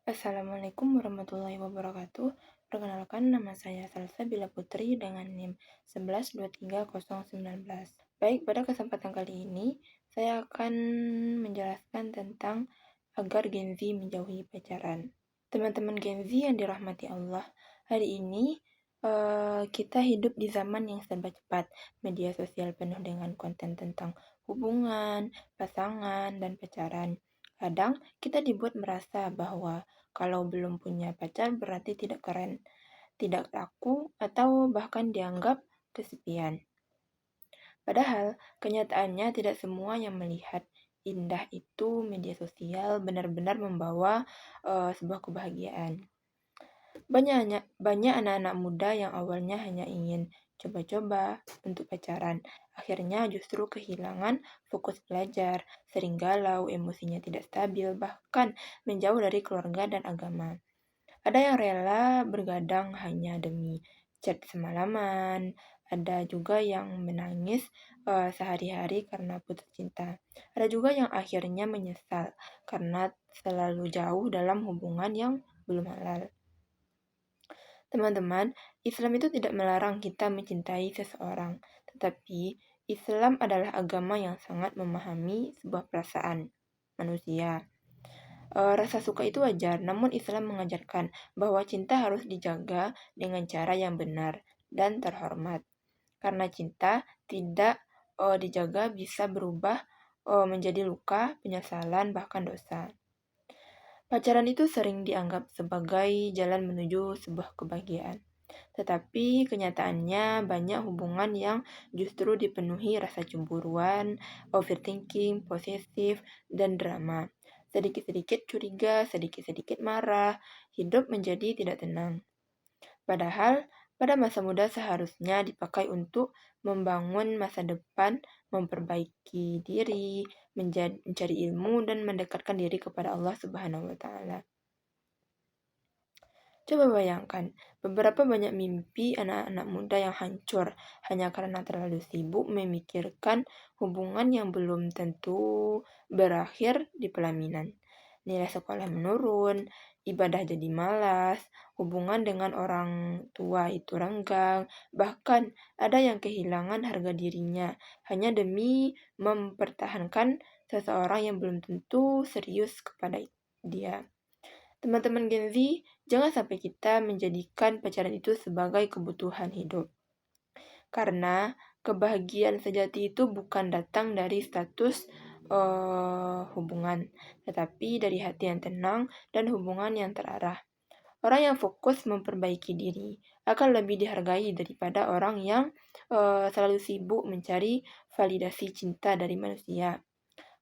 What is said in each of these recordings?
Assalamualaikum warahmatullahi wabarakatuh. Perkenalkan, nama saya Salsabila Putri dengan NIM 1123.019. Baik, pada kesempatan kali ini saya akan menjelaskan tentang agar Gen Z menjauhi pacaran. Teman-teman Gen Z yang dirahmati Allah, hari ini kita hidup di zaman yang serba cepat. Media sosial penuh dengan konten tentang hubungan, pasangan, dan pacaran. Kadang kita dibuat merasa bahwa kalau belum punya pacar berarti tidak keren, tidak laku, atau bahkan dianggap kesepian. Padahal kenyataannya tidak semua yang melihat indah itu media sosial benar-benar membawa sebuah kebahagiaan. Banyak anak-anak muda yang awalnya hanya ingin coba-coba untuk pacaran, akhirnya justru kehilangan fokus belajar, sering galau, emosinya tidak stabil, bahkan menjauh dari keluarga dan agama. Ada yang rela bergadang hanya demi chat semalaman, ada juga yang menangis sehari-hari karena putus cinta. Ada juga yang akhirnya menyesal karena selalu jauh dalam hubungan yang belum halal. Teman-teman, Islam itu tidak melarang kita mencintai seseorang, tetapi Islam adalah agama yang sangat memahami sebuah perasaan manusia. Rasa suka itu wajar, namun Islam mengajarkan bahwa cinta harus dijaga dengan cara yang benar dan terhormat. Karena cinta tidak dijaga bisa berubah menjadi luka, penyesalan, bahkan dosa. Pacaran itu sering dianggap sebagai jalan menuju sebuah kebahagiaan. Tetapi kenyataannya banyak hubungan yang justru dipenuhi rasa cemburuan, overthinking, posesif, dan drama. Sedikit-sedikit curiga, sedikit-sedikit marah, hidup menjadi tidak tenang. Padahal, pada masa muda seharusnya dipakai untuk membangun masa depan, memperbaiki diri, mencari ilmu, dan mendekatkan diri kepada Allah Subhanahu wa Ta'ala. Coba bayangkan, beberapa banyak mimpi anak-anak muda yang hancur hanya karena terlalu sibuk memikirkan hubungan yang belum tentu berakhir di pelaminan. Nilai sekolah menurun, ibadah jadi malas, hubungan dengan orang tua itu renggang, bahkan ada yang kehilangan harga dirinya hanya demi mempertahankan seseorang yang belum tentu serius kepada dia. Teman-teman Gen Z, jangan sampai kita menjadikan pacaran itu sebagai kebutuhan hidup. Karena kebahagiaan sejati itu bukan datang dari status hubungan, tetapi dari hati yang tenang dan hubungan yang terarah. Orang yang fokus memperbaiki diri akan lebih dihargai daripada orang yang selalu sibuk mencari validasi cinta dari manusia.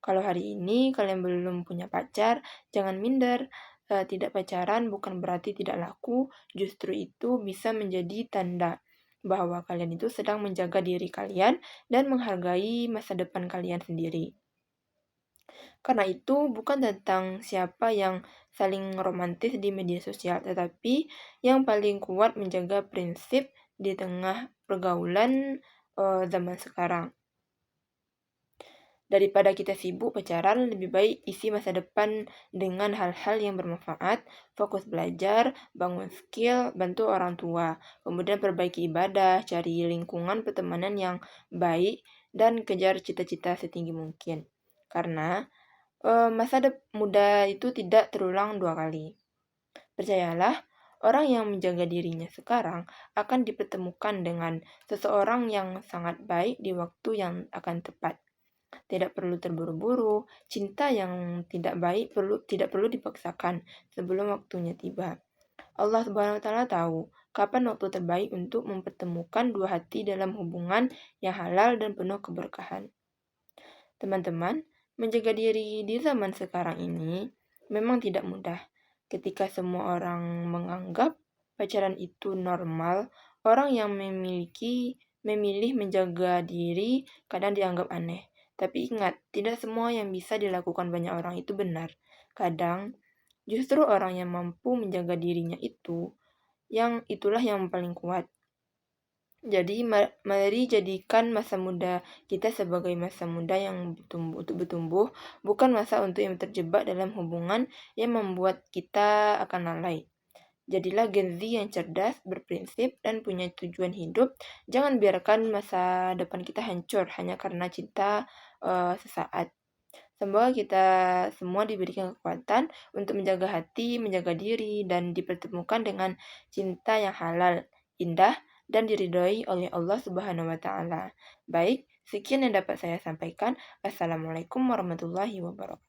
Kalau hari ini kalian belum punya pacar, jangan minder. Tidak pacaran bukan berarti tidak laku, justru itu bisa menjadi tanda bahwa kalian itu sedang menjaga diri kalian dan menghargai masa depan kalian sendiri. Karena itu bukan tentang siapa yang saling romantis di media sosial, tetapi yang paling kuat menjaga prinsip di tengah pergaulan zaman sekarang. Daripada kita sibuk pacaran, lebih baik isi masa depan dengan hal-hal yang bermanfaat, fokus belajar, bangun skill, bantu orang tua, kemudian perbaiki ibadah, cari lingkungan pertemanan yang baik, dan kejar cita-cita setinggi mungkin. Karena masa muda itu tidak terulang 2 kali. Percayalah, orang yang menjaga dirinya sekarang akan dipertemukan dengan seseorang yang sangat baik di waktu yang akan tepat. Tidak perlu terburu-buru, cinta yang tidak baik tidak perlu dipaksakan sebelum waktunya tiba. Allah Subhanahu wa Ta'ala tahu kapan waktu terbaik untuk mempertemukan dua hati dalam hubungan yang halal dan penuh keberkahan. Teman-teman, menjaga diri di zaman sekarang ini memang tidak mudah. Ketika semua orang menganggap pacaran itu normal, orang yang memilih menjaga diri kadang dianggap aneh. Tapi ingat, tidak semua yang bisa dilakukan banyak orang itu benar. Kadang, justru orang yang mampu menjaga dirinya itulah yang paling kuat. Jadi mari jadikan masa muda kita sebagai masa muda yang untuk bertumbuh, bukan masa untuk yang terjebak dalam hubungan yang membuat kita akan lalai. Jadilah Gen Z yang cerdas, berprinsip, dan punya tujuan hidup. Jangan biarkan masa depan kita hancur hanya karena cinta sesaat. Semoga kita semua diberikan kekuatan untuk menjaga hati, menjaga diri, dan dipertemukan dengan cinta yang halal, indah, dan diridhoi oleh Allah Subhanahu wa Ta'ala. Baik, sekian yang dapat saya sampaikan. Assalamualaikum warahmatullahi wabarakatuh.